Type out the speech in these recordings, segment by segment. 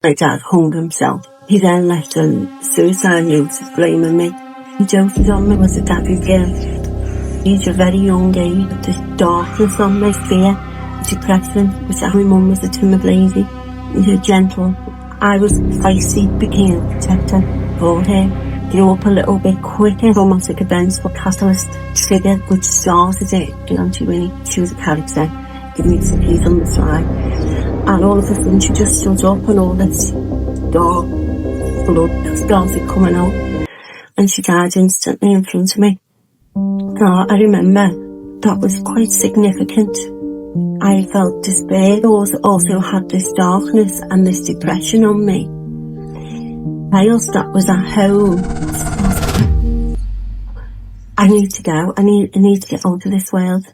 My dad hung himself. He then left a suicide note blaming me. He doted on me, was a daddy's girl. He's a very young age, this darkness on my fear, depression, which my mum was a timid lady. He's a gentle. I was feisty, became a protector for her. Grew up a little bit quicker. Traumatic events were catalyst trigger, which started it. Auntie Winnie, she was a character, giving me some peace on the side. And all of a sudden she just stood up and all this dark blood started coming out. And she died instantly in front of me. Now, I remember that was quite significant. I felt despair. I also had this darkness and this depression on me. Whilst that was at home, I need to go. I need to get out of this world.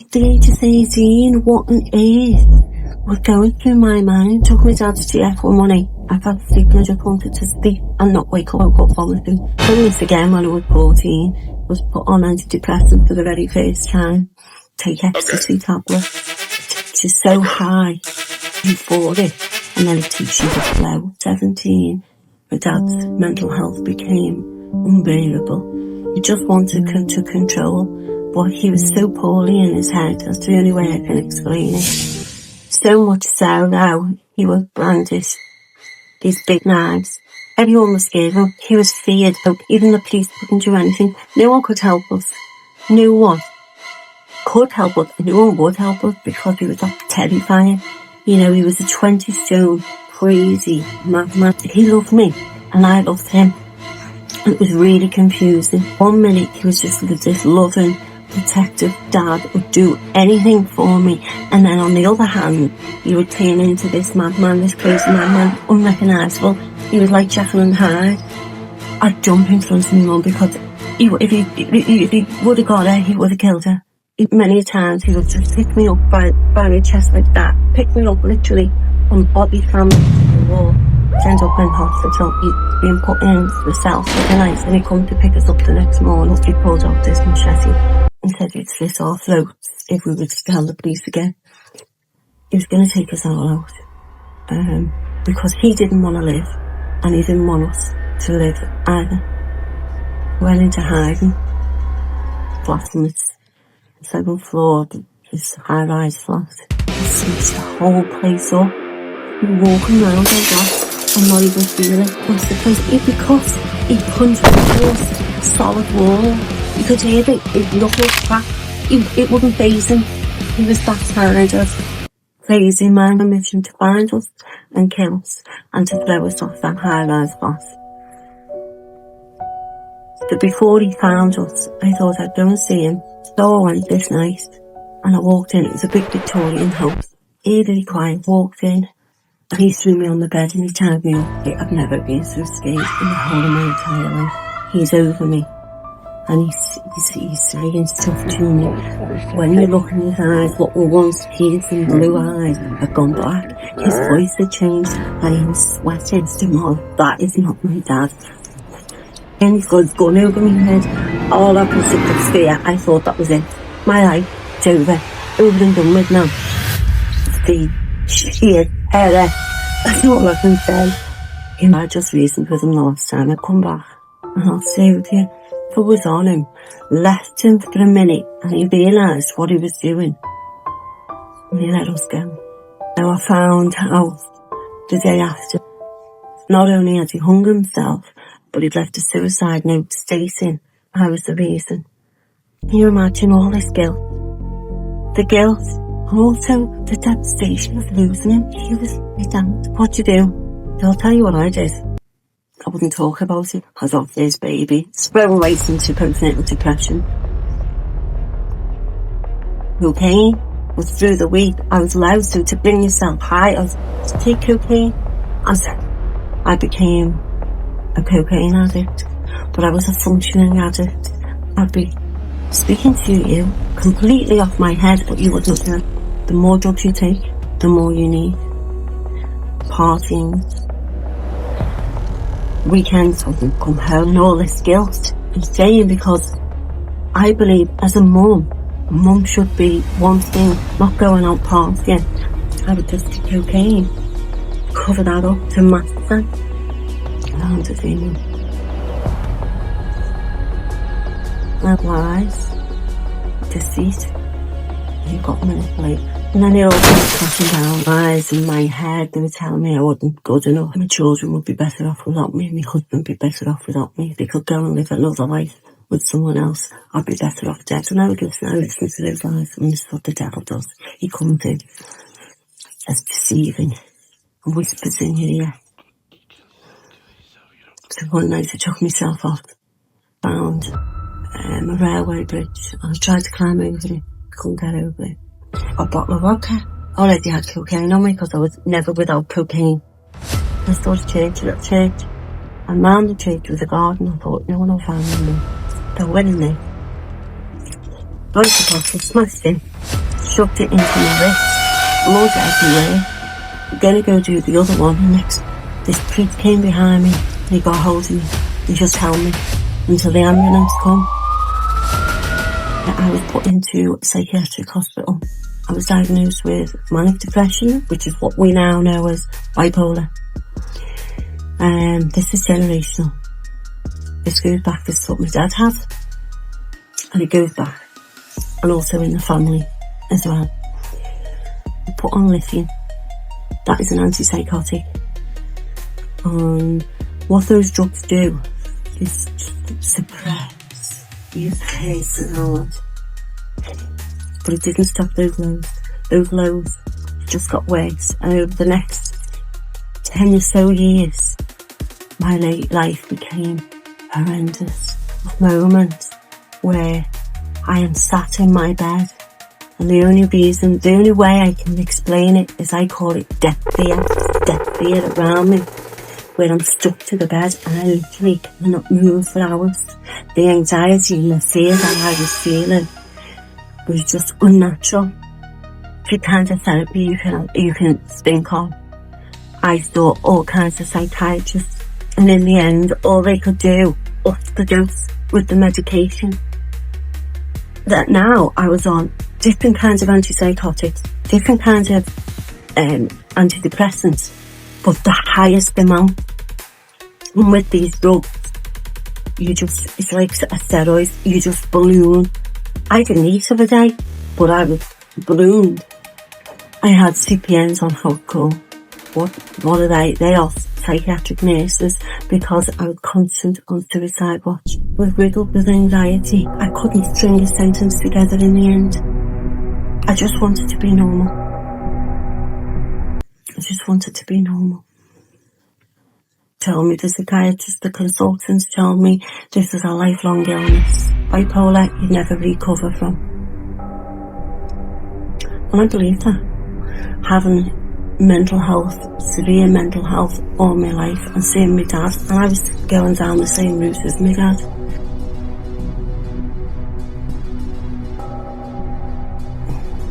At the age of 18, what on earth was going through my mind? Took my dad to GF one morning. I fell asleep and I just wanted to sleep and not wake up. I woke up vomiting. Done this again when I was 14. Was put on antidepressant for the very first time. Take ecstasy tablets. Which is so high. Euphoric. And then it takes you to flow. 17. My dad's mental health became unbearable. He just wanted to control. But he was so poorly in his head. That's the only way I can explain it. So much so now he would brandish these big knives. Everyone was scared of him. He was feared. Even the police couldn't do anything. No one could help us. No one could help us. No one would help us because he was that terrifying. You know, he was a 20-stone, crazy madman. He loved me and I loved him. And it was really confusing. 1 minute he was just this loving, protective dad would do anything for me, and then on the other hand he would turn into this madman, this crazy madman, unrecognisable. He was like Jekyll and Hyde. I'd jump in front of my mum because if he would have got her, he would have killed her. Many times he would just pick me up by my chest like that, pick me up literally on body cam to the wall. End up in hospital. He'd been put in the cell for the night, and he'd come to pick us up the next morning. He pulled out this machete and said he'd slit our throats if we would tell the police again. He was going to take us all out because he didn't want to live and he didn't want us to live either. Went into hiding. Flat on the 7th floor, this high-rise flat. He switched the whole place up. We were walking around like that and not even feeling it. What's the place? Because he punched the solid wall. You could hear his knuckles crack. It wouldn't faze him. He was that tired of crazy man. A mission to find us and kill us and to throw us off that high-rise flat. But before he found us, I thought I'd go and see him. So I went this night and I walked in. It was a big Victorian house. Eerily quiet. Walked in and he threw me on the bed and he tied me up. I've never been so scared in the whole of my entire life. He's over me. And he's saying stuff to me. When you look in his eyes, what were once piercing blue eyes have gone black. His voice had changed and he was sweating. That is not my dad. And he's got his gun over my head. All I could see was fear. I thought that was it. My life, it's over. Over and done with now. The sheer terror. That's all I can say. You know, I just reasoned with him the last time I come back. And I'll say with you, if I was on him, left him for a minute, and he realised what he was doing, and he let us go. Now I found out the day after, not only had he hung himself, but he'd left a suicide note stating I was the reason. Can you imagine all this guilt? The guilt, and also the devastation of losing him. He was my dad. What'd you do? I'll tell you what I did. I wouldn't talk about it. I was off his baby. Spread right into postnatal depression. Cocaine was through the week. I was allowed to bring yourself high. I was to take cocaine. I became a cocaine addict, but I was a functioning addict. I'd be speaking to you completely off my head, but you wouldn't know. The more drugs you take, the more you need. Partying, weekends, I would come home and all this guilt and shame, because I believe as a mum should be one thing, not going out partying. I would just take cocaine. cover that up to match them. Down to female. Lies, deceit, you got manipulated. And then it all comes crashing down. Lies in my head, they were telling me I wasn't good enough. My children would be better off without me. My husband would be better off without me. They could go and live another life with someone else. I'd be better off dead. And I would listen to those lies. And this is what the devil does. He comes in as deceiving and whispers in your ear. So one night I took myself off, found a railway bridge. I tried to climb over it, couldn't get over it. A bottle of vodka. I already had cocaine on me because I was never without cocaine. I started church, a little church. And round the church was a garden. I thought, no one will find me. So I went in there. Broke the bottle, smashed it, shoved it into my wrist, blood everywhere. I'm going to go do the other one. And next, this priest came behind me. And he got hold of me. He just held me until the ambulance come. I was put into a psychiatric hospital. I was diagnosed with manic depression, which is what we now know as bipolar. This is generational. This goes back, this is what my dad had. And it goes back. And also in the family as well. I put on lithium. That is an antipsychotic. And what those drugs do is suppress your pace and heart. But it didn't stop those lows. Those lows just got worse. And over the next 10 or so years, my life became horrendous. Moments where I am sat in my bed, and the only way I can explain it is I call it death fear around me, where I'm stuck to the bed and I literally cannot move for hours. The anxiety and the fear that I was feeling was just unnatural. Every kind of therapy you can think of, I saw all kinds of psychiatrists, and in the end, all they could do was the dose with the medication. That now I was on different kinds of antipsychotics, different kinds of antidepressants, but the highest amount. And with these drugs, it's like a steroid, you just balloon. I didn't eat of a day, but I was ballooned. I had CPNs on hardcore. What are they? They are psychiatric nurses, because I was constant on suicide watch. I was riddled with anxiety. I couldn't string a sentence together in the end. I just wanted to be normal. Told me the psychiatrist, the consultants told me this is a lifelong illness. Bipolar, you never recover from. And I believe that. Having mental health, severe mental health all my life, and seeing my dad, and I was going down the same route as my dad.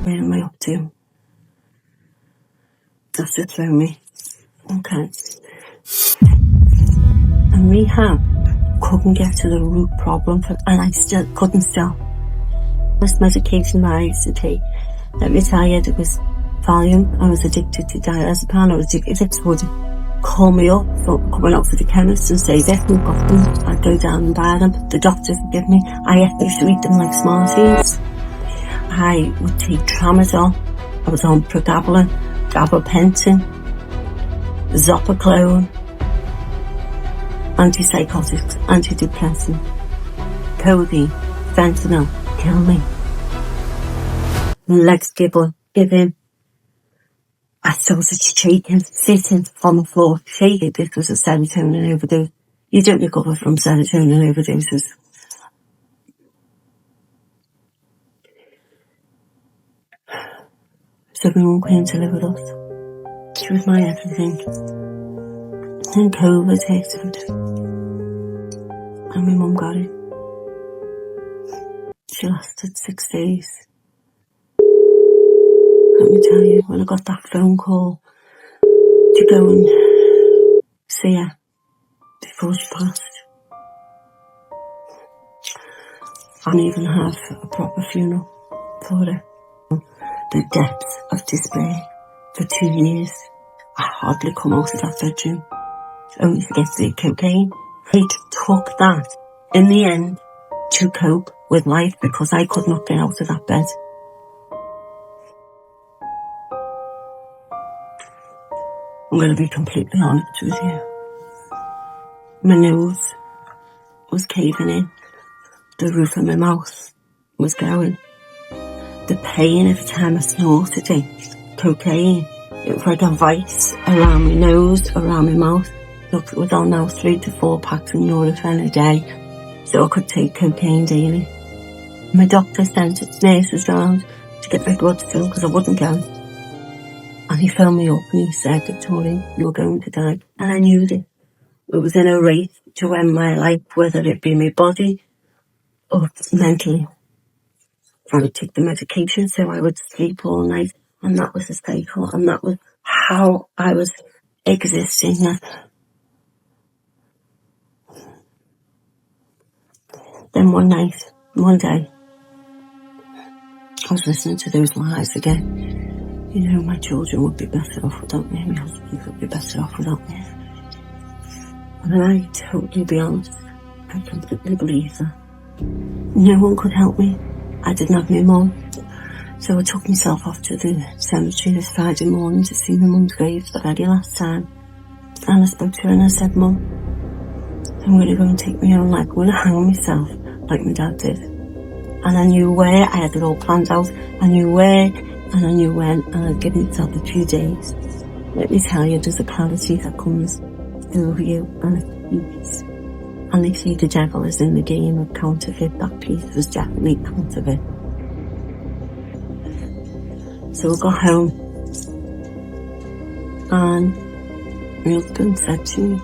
Where am I up to? That's to throw me. Okay. And rehab couldn't get to the root problem, and I still couldn't stop. This medication that I used to take, let me tell you, it was Valium. I was addicted to diazepam. I was addicted. It would call me up for coming up for the chemist and say, "This, we've got them." I'd go down and buy them. The doctors would give me. I used to eat them like Smarties. I would take tramadol. I was on pregabalin, gabapentin, zopiclone, antipsychotics, antidepressant, codeine, fentanyl. Kill me. My legs give in. I started shaking, sitting on the floor, shaking. This was a serotonin overdose. You don't recover from serotonin overdoses. So my mum came to live with us. She was my everything. Then COVID hit, and my mum got it. She lasted 6 days. Let me tell you, when I got that phone call to go and see her before she passed, I didn't even have a proper funeral for her. The depth of despair for 2 years. I hardly come out of that bedroom, only to get the cocaine. It took that, in the end, to cope with life because I could not get out of that bed. I'm going to be completely honest with you. My nose was caving in. The roof of my mouth was going. The pain every time I snorted it, cocaine, it was like a vice around my nose, around my mouth. Look, it was on now 3 to 4 packs of Nurofen a day, so I could take cocaine daily. My doctor sent its nurses round to get my blood filled because I wouldn't go. And he phoned me up and he said, Victoria, you're going to die. And I knew it. It was in a race to end my life, whether it be my body or mentally. I would take the medication so I would sleep all night, and that was the cycle, and that was how I was existing. Then one day, I was listening to those lies again. You know, my children would be better off without me, my husband would be better off without me. And I totally be honest, I completely believe that. No one could help me. I didn't have my mum. So I took myself off to the cemetery this Friday morning to see my mum's grave the very last time. And I spoke to her and I said, Mum, I'm going to go and take my own life. I'm going to hang myself like my dad did. And I knew where, I had it all planned out. I knew where and I knew when, and I'd given myself a few days. Let me tell you, there's a clarity that comes over you and a peace. And they say the devil is in the game of counterfeit. That peace was definitely counterfeit. So I got home and my husband said to me,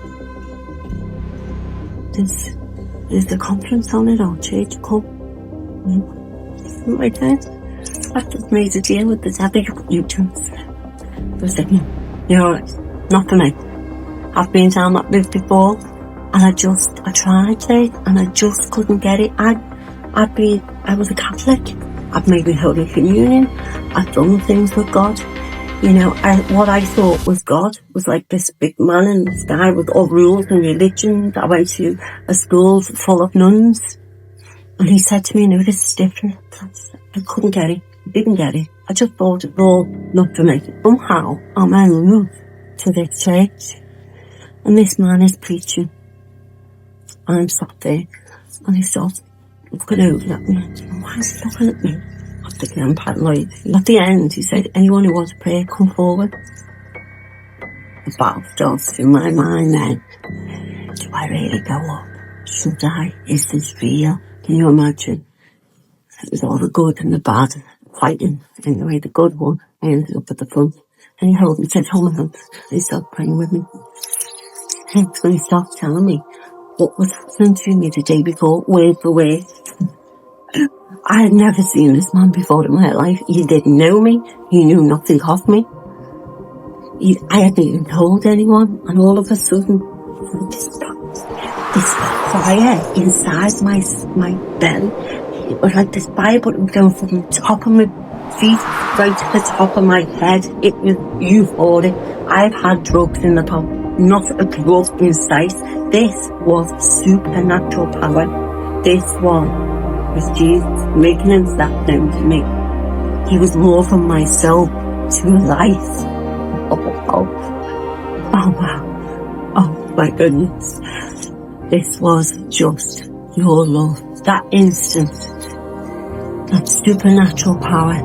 there's the conference on at our church, come. Right then, I just made a deal with the devil, you chance. I said, no, you're alright, not for me. I've been down that route before, and I tried it, and I just couldn't get it. I was a Catholic. I've made my Holy Communion. I've done things with God. You know, what I thought was God was like this big man in the sky with all rules and religions. I went to a school full of nuns. And he said to me, no, this is different. I couldn't get it. I didn't get it. I just thought it was all not for me. Somehow, I'm moved to this church. And this man is preaching. And I'm sat there. And he starts looking over at me. Why is he looking at me? I'm thinking I'm paranoid. At the end, he said, anyone who wants prayer, come forward. The battle starts in my mind then. Do I really go up? Should I? Is this real? Can you imagine? It was all the good and the bad fighting. Anyway, the good one, I ended up at the front. And he held me, said, hold my hand. And he started praying with me. And when he started telling me what was happening to me the day before, word for word. I had never seen this man before in my life. He didn't know me. He knew nothing of me. I hadn't even told anyone. And all of a sudden, this fire inside my belly. It was like this fire, but it was going from the top of my feet right to the top of my head. It was euphoric. I've had drugs in the past, not a drug in sight. This was supernatural power. This one was Jesus making himself known to me. He was moving my soul to life. Oh wow. Oh my goodness. This was just your love. That instant, that supernatural power.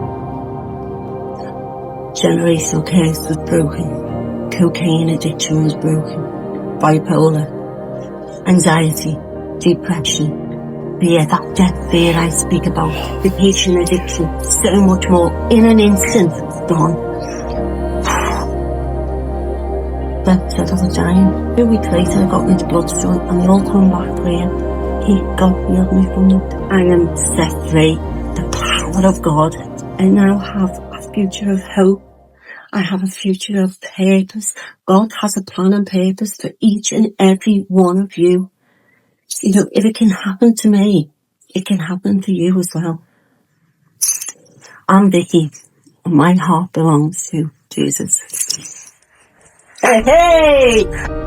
Generational curse was broken. Cocaine addiction was broken. Bipolar, anxiety, depression, fear, that death fear I speak about, vacation addiction, so much more. In an instant, gone. Then said I was dying. 2 weeks later, I got into blood store and they all come back clear. God healed me from that. I am set free. The power of God. I now have a future of hope. I have a future of purpose. God has a plan and purpose for each and every one of you. You know, if it can happen to me, it can happen to you as well. I'm Vicki, and my heart belongs to Jesus. Hey!